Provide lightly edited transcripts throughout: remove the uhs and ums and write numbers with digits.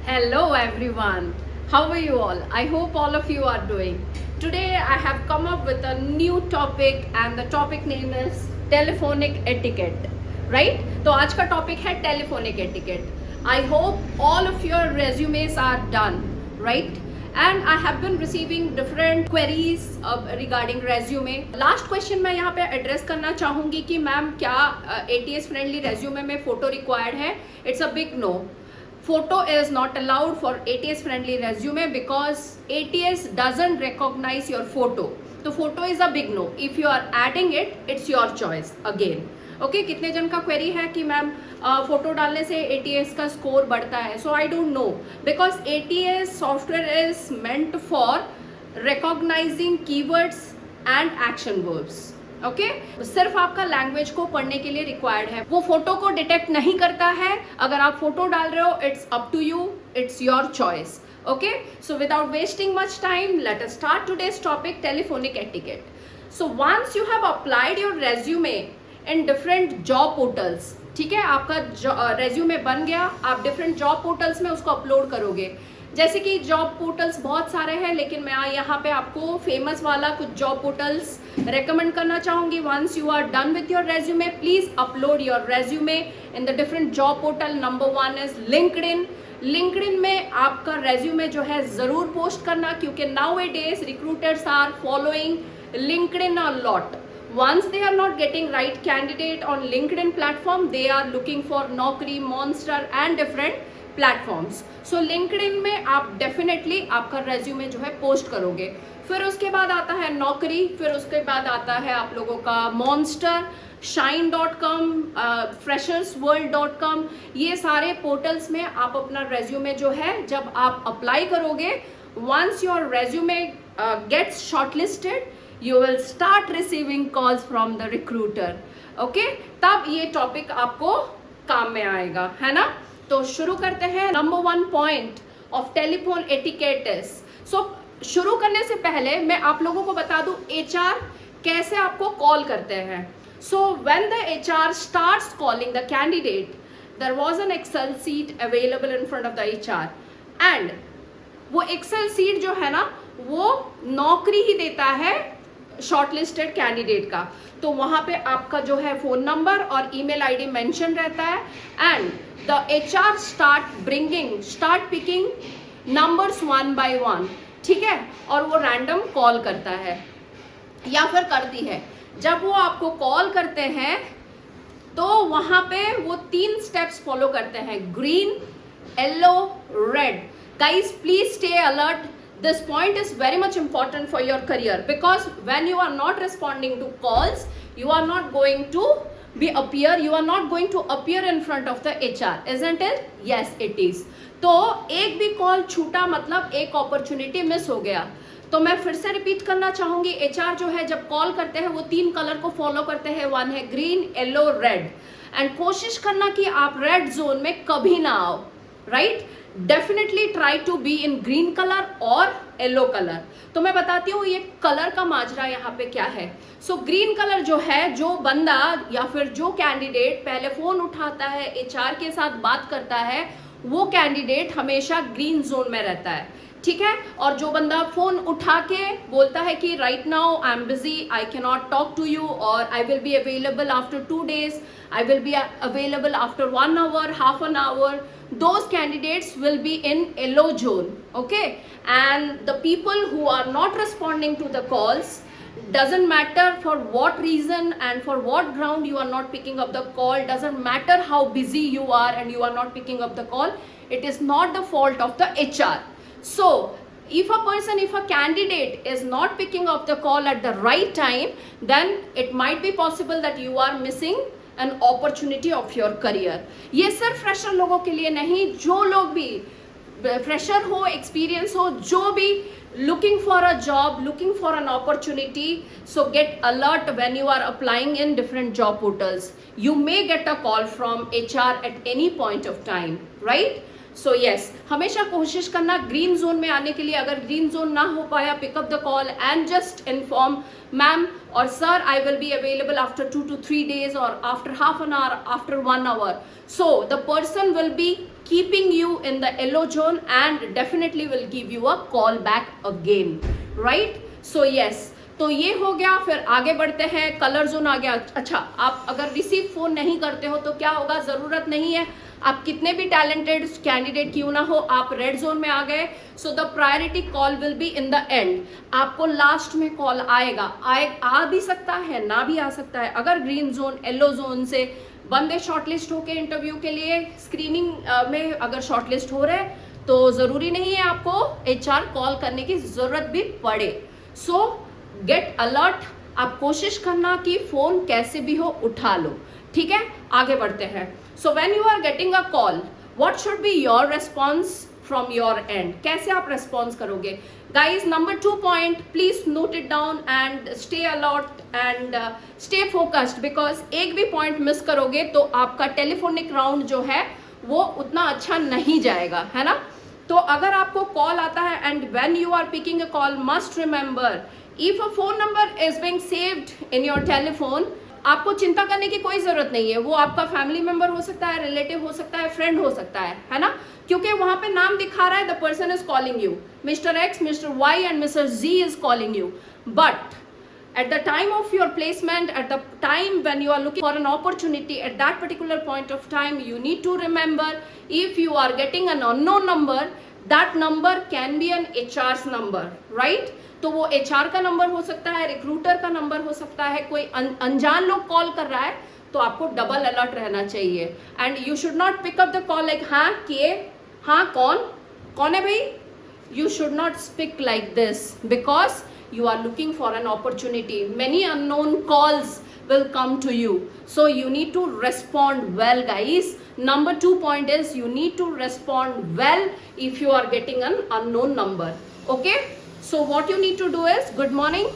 Hello everyone. How are you all? I hope all of you are doing. Today I have come up with a new topic and the topic name is telephonic etiquette. Right? तो आज का topic है telephonic etiquette. I hope all of your resumes are done, right? And I have been receiving different queries regarding resume. Last question मैं यहाँ पे address करना चाहूँगी कि मैम क्या ATS फ्रेंडली resume में फोटो रिक्वायर्ड है? It's a big no. Photo is not allowed for ATS friendly resume because ATS doesn't recognize your photo. तो photo is a big no. If you are adding it, it's your choice again. Okay कितने जन का query है कि ma'am photo डालने से ATS का score बढ़ता है? So I don't know because ATS software is meant for recognizing keywords and action verbs. Okay सिर्फ आपका लैंग्वेज को पढ़ने के लिए रिक्वायर्ड है. वो फोटो को डिटेक्ट नहीं करता है. अगर आप फोटो डाल रहे हो it's up to you, it's your choice. Okay so without wasting much time let us start today's topic telephonic etiquette. So once you have applied your resume in different job portals, ठीक है, आपका resume बन गया, आप different job portals में उसको upload करोगे. जैसे कि जॉब पोर्टल्स बहुत सारे हैं लेकिन मैं यहाँ पे आपको फेमस वाला कुछ जॉब पोर्टल्स रेकमेंड करना चाहूँगी. Once you are done with your resume please upload your resume in the different job portal. Number 1 is LinkedIn. LinkedIn में आपका रेज्यूमे जो है ज़रूर पोस्ट करना क्योंकि nowadays recruiters are following LinkedIn a lot. Once they are not getting right candidate on LinkedIn platform, they are looking for Naukri, Monster and different platforms. So LinkedIn में आप definitely आपका resume जो है post करोगे. फिर उसके बाद आता है नौकरी, फिर उसके बाद आता है आप लोगों का Monster, shine.com, freshersworld.com. ये सारे पोर्टल्स में आप अपना resume जो है जब आप अप्लाई करोगे, once your resume gets shortlisted, you will start receiving calls from the recruiter. okay? तब ये टॉपिक आपको काम में आएगा, है ना? तो शुरू करते हैं. Number 1 point of telephone etiquette is, so शुरू करने से पहले मैं आप लोगों को बता दूं HR कैसे आपको कॉल करते हैं. So when the HR starts calling the candidate, there was an excel sheet available in front of the HR and वो एक्सेल सीट जो है ना वो नौकरी ही देता है शॉर्टलिस्टेड कैंडिडेट का. तो वहां पे आपका जो है फोन नंबर और ईमेल आईडी मेंशन रहता है and the HR start picking numbers 1 by 1, ठीक है, और वो रैंडम कॉल करता है या फिर करती है. जब वो आपको कॉल करते हैं तो वहां पे वो 3 स्टेप्स फॉलो करते हैं, green, yellow, red. Guys please stay alert. This point is very much important for your career because when you are not responding to calls, you are not going to appear in front of the HR, isn't it? Yes, it is. तो एक भी call छूटा मतलब एक opportunity miss हो गया. तो मैं फिर से रिपीट करना चाहूंगी, HR जो है जब कॉल करते हैं वो 3 कलर को फॉलो करते हैं. 1 है ग्रीन, येलो, रेड. एंड कोशिश करना कि आप रेड जोन में कभी ना आओ, right? Definitely try to be in green colour और येलो कलर. तो मैं बताती हूँ ये कलर का माजरा यहाँ पे क्या है. सो ग्रीन कलर जो है, जो बंदा या फिर जो कैंडिडेट पहले फोन उठाता है, HR के साथ बात करता है, वो कैंडिडेट हमेशा ग्रीन जोन में रहता है, ठीक है. और जो बंदा फोन उठा के बोलता है कि right now I am busy, I can not talk to you, और I will be available after 2 days, I will be available after 1 hour, half an hour, those candidates will be in yellow zone. Okay, and the people who are not responding to the calls, doesn't matter for what reason and for what ground you are not picking up the call, doesn't matter how busy you are and you are not picking up the call, it is not the fault of the HR. So if a candidate is not picking up the call at the right time, then it might be possible that you are missing an opportunity of your career. ये सिर्फ fresher लोगों के लिए नहीं, जो लोग भी fresher हो, एक्सपीरियंस हो, जो भी looking for a job, looking for an opportunity, so get alert when you are applying in different job portals. You may get a call from HR at any point of time, right? So yes, हमेशा कोशिश करना green zone में आने के लिए. अगर green zone ना हो पाया, pick up the call and just inform ma'am और sir I will be available after 2 to 3 days और after half an hour, after 1 hour. So the person will be keeping you in the yellow zone and definitely will give you a call back again, right? So yes, तो ये हो गया. फिर आगे बढ़ते हैं, colour zone आ गया. अच्छा, आप अगर रिसीव फोन नहीं करते हो तो क्या होगा, जरूरत नहीं है, आप कितने भी टैलेंटेड कैंडिडेट क्यों ना हो, आप रेड जोन में आ गए. So the priority call will be in the end. आपको लास्ट में कॉल आएगा, आ भी सकता है, ना भी आ सकता है. अगर ग्रीन जोन, येलो जोन से बंदे शॉर्टलिस्ट होके इंटरव्यू के लिए स्क्रीनिंग में अगर शॉर्टलिस्ट हो रहे तो जरूरी नहीं है आपको HR कॉल करने की जरूरत भी पड़े. सो गेट अलर्ट. आप कोशिश करना कि फोन कैसे भी हो उठा लो, ठीक है. आगे बढ़ते हैं. So when you are getting a call, what should be your response from your end. कैसे आप रेस्पॉन्स करोगे guys. Number 2 point, please note it down and stay alert and stay focused, because एक भी पॉइंट मिस करोगे तो आपका telephonic round जो है वो उतना अच्छा नहीं जाएगा, है ना. तो अगर आपको कॉल आता है and when you are picking a call, must remember if a phone number is being saved in your telephone, आपको चिंता करने की कोई जरूरत नहीं है. वो आपका फैमिली मेंबर हो सकता है, रिलेटिव हो सकता है, फ्रेंड हो सकता है ना. क्योंकि वहां पे नाम दिखा रहा है the person is calling you, mister X, mister Y and mister Z is calling you. But at the time of your placement, at the time when you are looking for an opportunity, at that particular point of time, you need to remember, if you are getting an unknown number, that number can be an HR's number, right? तो वो HR का number हो सकता है, recruiter का number हो सकता है, कोई अनजान लोग कॉल कर रहा है, तो आपको डबल अलर्ट रहना चाहिए. And you should not pick up the call like हाँ के, हाँ कौन है भाई. You should not speak like this because you are looking for an opportunity. Many unknown calls will come to you. So you need to respond well, guys. Number 2 point is you need to respond well if you are getting an unknown number. Okay? So what you need to do is, good morning.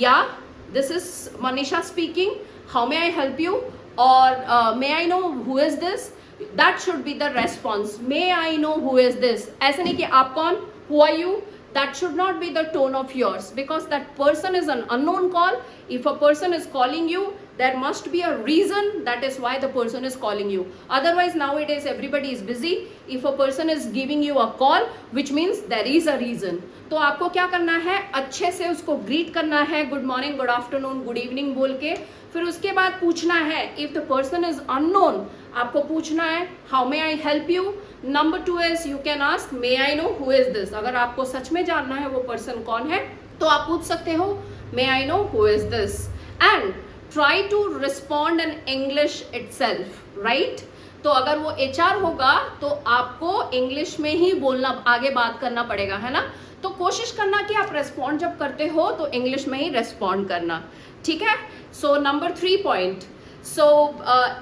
Yeah, this is Manisha speaking. How may I help you? Or may I know who is this? That should be the response. May I know who is this? ऐसे नहीं कि आप कौन, who are you? That should not be the tone of yours, because that person is an unknown call. If a person is calling you, there must be a reason. That is why the person is calling you. Otherwise, nowadays everybody is busy. If a person is giving you a call, which means there is a reason. तो आपको क्या करना है, अच्छे से उसको greet करना है, good morning, good afternoon, good evening बोल के. फिर उसके बाद पूछना है, if the person is unknown, आपको पूछना है how may I help you. Number 2 is you can ask may I know who is this. अगर आपको सच में जानना है वो पर्सन कौन है तो आप पूछ सकते हो may I know who is this. And try to respond in English itself, right. तो अगर वो HR होगा तो आपको इंग्लिश में ही बोलना, आगे बात करना पड़ेगा, है ना. तो कोशिश करना कि आप रेस्पॉन्ड जब करते हो तो इंग्लिश में ही रेस्पॉन्ड करना, ठीक है. So number 3 point, so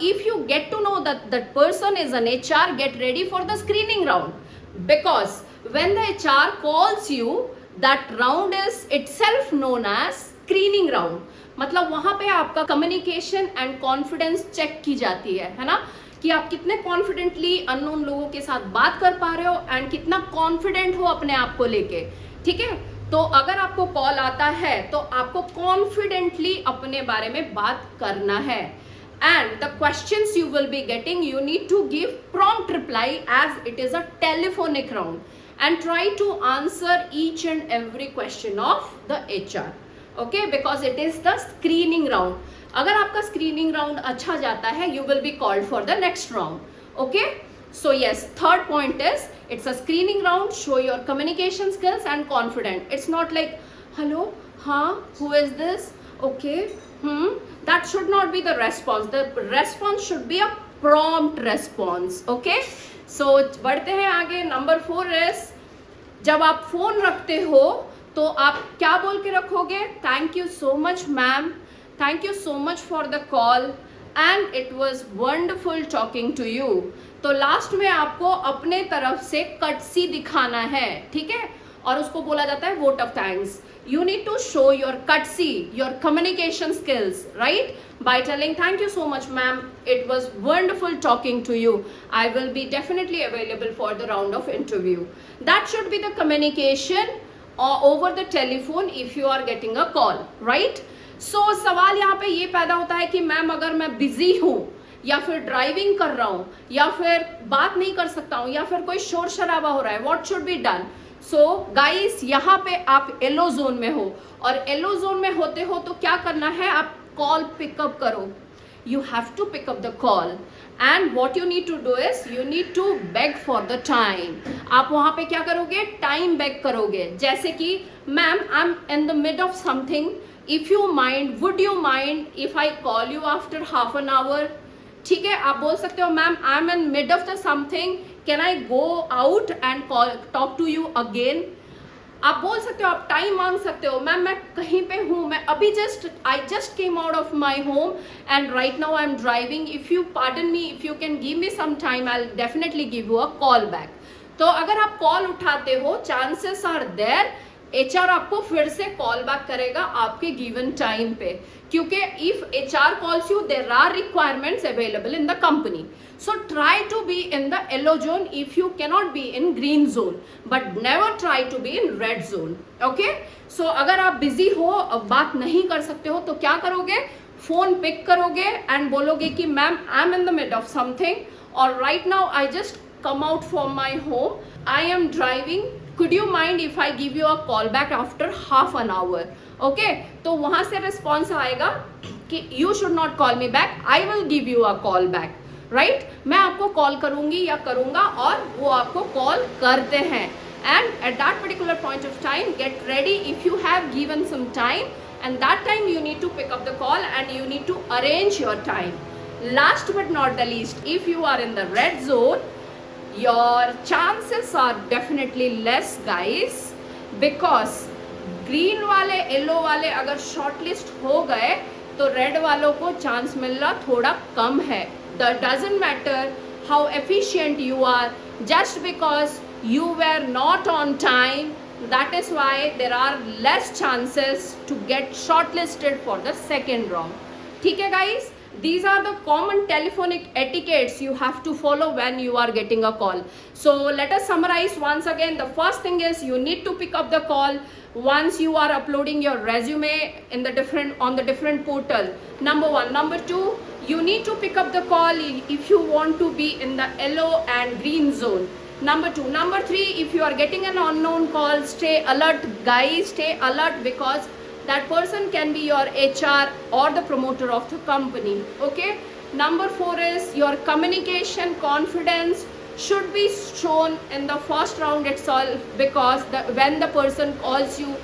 if you get to know that that person is an HR, get ready for the screening round, because when the HR calls you, that round is itself known as screening round. मतलब वहां पे आपका communication and confidence check की जाती है ना, कि आप कितने कॉन्फिडेंटली अननोन लोगों के साथ बात कर पा रहे हो एंड कितना कॉन्फिडेंट हो अपने आप को लेके, ठीक है. तो अगर आपको कॉल आता है तो आपको कॉन्फिडेंटली अपने बारे में बात करना है. And the questions you will be getting, you need to give prompt reply as it is a telephonic round, and try to answer each and every question of the HR. Okay, because it is the screening round. अगर आपका screening round अच्छा जाता है, you will be called for the next round. Okay, so yes, third point is it's a screening round. Show your communication skills and confident. It's not like hello, हाँ, who is this? Okay, that should not be the response. The response should be a prompt response. Okay, so बढ़ते हैं आगे. Number 4 is, जब आप phone रखते हो तो आप क्या बोल के रखोगे, thank you so much ma'am, thank you so much for the call and it was wonderful talking to you. तो लास्ट में आपको अपने तरफ से कटसी दिखाना है, ठीक है. और उसको बोला जाता है vote of thanks. You need to show your courtesy, your communication skills, right? By telling thank you so much ma'am, it was wonderful talking to you, I will be definitely available for the round of interview. That should be the communication over the telephone if you are getting a call, right? So सवाल यहाँ पे ये पैदा होता है कि ma'am अगर मैं बिजी हूँ या फिर ड्राइविंग कर रहा हूँ या फिर बात नहीं कर सकता हूँ या फिर कोई शोर शराबा हो रहा है, what should be done? So guys, यहाँ पे आप येलो जोन में हो और येलो जोन में होते हो तो क्या करना है, आप कॉल पिकअप करो. You have to pick up the call and what you need to do is you need to beg for the time. आप वहाँ पे क्या करोगे, टाइम बेग करोगे. जैसे कि ma'am I am in the mid of something, if you mind, would you mind if I call you after half an hour. ठीक है, आप बोल सकते हो ma'am I am in mid of the something, can I go out and call talk to you again. आप बोल सकते हो, आप टाइम मांग सकते हो, मैम मैं कहीं पे हूँ, मैं अभी I just came out of my home and right now I am driving, if you pardon me, if you can give me some time, I will definitely give you a call back. तो अगर आप call उठाते हो, chances are there HR आपको फिर से call back करेगा आपके गिवन टाइम पे, क्योंकि if HR calls you, there are requirements available in the company. So try to be in the yellow zone if you cannot be in green zone, but never try to be in red zone. Okay? So अगर आप busy हो, बात नहीं कर सकते हो, तो क्या करोगे, फोन पिक करोगे एंड बोलोगे कि ma'am I am in the mid of something और right now I just come out from my home, I am driving, could you mind if I give you a call back after half an hour. Okay? तो वहाँ से response आएगा कि you should not call me back, I will give you a call back. Right मैं आपको call करूंगी या करूंगा और वो आपको कॉल करते हैं. And at that particular point of time get ready if you have given some time and that time you need to pick up the call and you need to arrange your time. Last but not the least, if you are in the red zone, your chances are definitely less guys, because green वाले yellow वाले अगर shortlist हो गए तो red वालों को chance मिलना थोड़ा कम है. That doesn't matter how efficient you are, just because you were not on time, that is why there are less chances to get shortlisted for the second round. ठीक है guys, these are the common telephonic etiquettes you have to follow when you are getting a call. So let us summarize once again. The first thing is you need to pick up the call once you are uploading your resume in the on the different portal. Number one. Number two, you need to pick up the call if you want to be in the yellow and green zone. Number two. Number three, if you are getting an unknown call, stay alert guys, stay alert, because that person can be your HR or the promoter of the company. Okay? Number four is your communication confidence should be shown in the first round itself, because when the person calls you,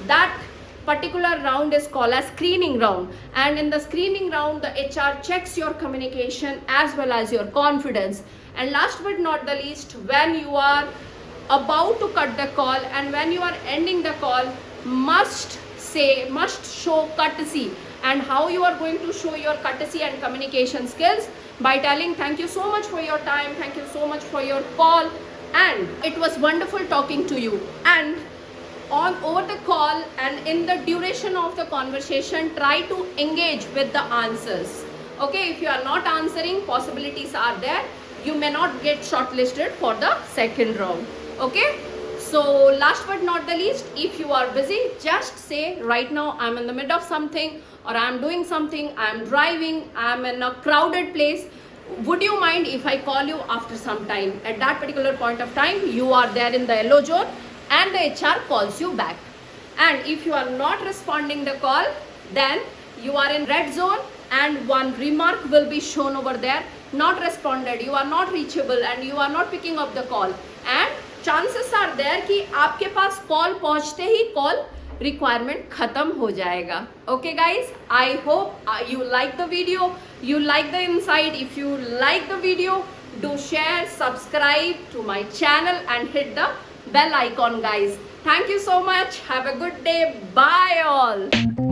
that particular round is called as screening round, and in the screening round the HR checks your communication as well as your confidence. And last but not the least, when you are about to cut the call and when you are ending the call, must show courtesy. And how you are going to show your courtesy and communication skills? By telling thank you so much for your time, thank you so much for your call, and it was wonderful talking to you. And over the call and in the duration of the conversation, try to engage with the answers. Okay, if you are not answering, possibilities are there, you may not get shortlisted for the second round. Okay, so last but not the least, if you are busy, just say right now I'm in the middle of something, or I'm doing something, I'm driving, I'm in a crowded place, would you mind if I call you after some time? At that particular point of time, you are there in the yellow zone and the HR calls you back. And if you are not responding the call, then you are in red zone and one remark will be shown over there, not responded, you are not reachable and you are not picking up the call. And chances are there कि आपके पास call पहुंचते ही call requirement खत्म हो जाएगा. Okay guys, I hope you like the video, you like the insight. If you like the video, do share, subscribe to my channel and hit the bell icon guys. Thank you so much. Have a good day. Bye all.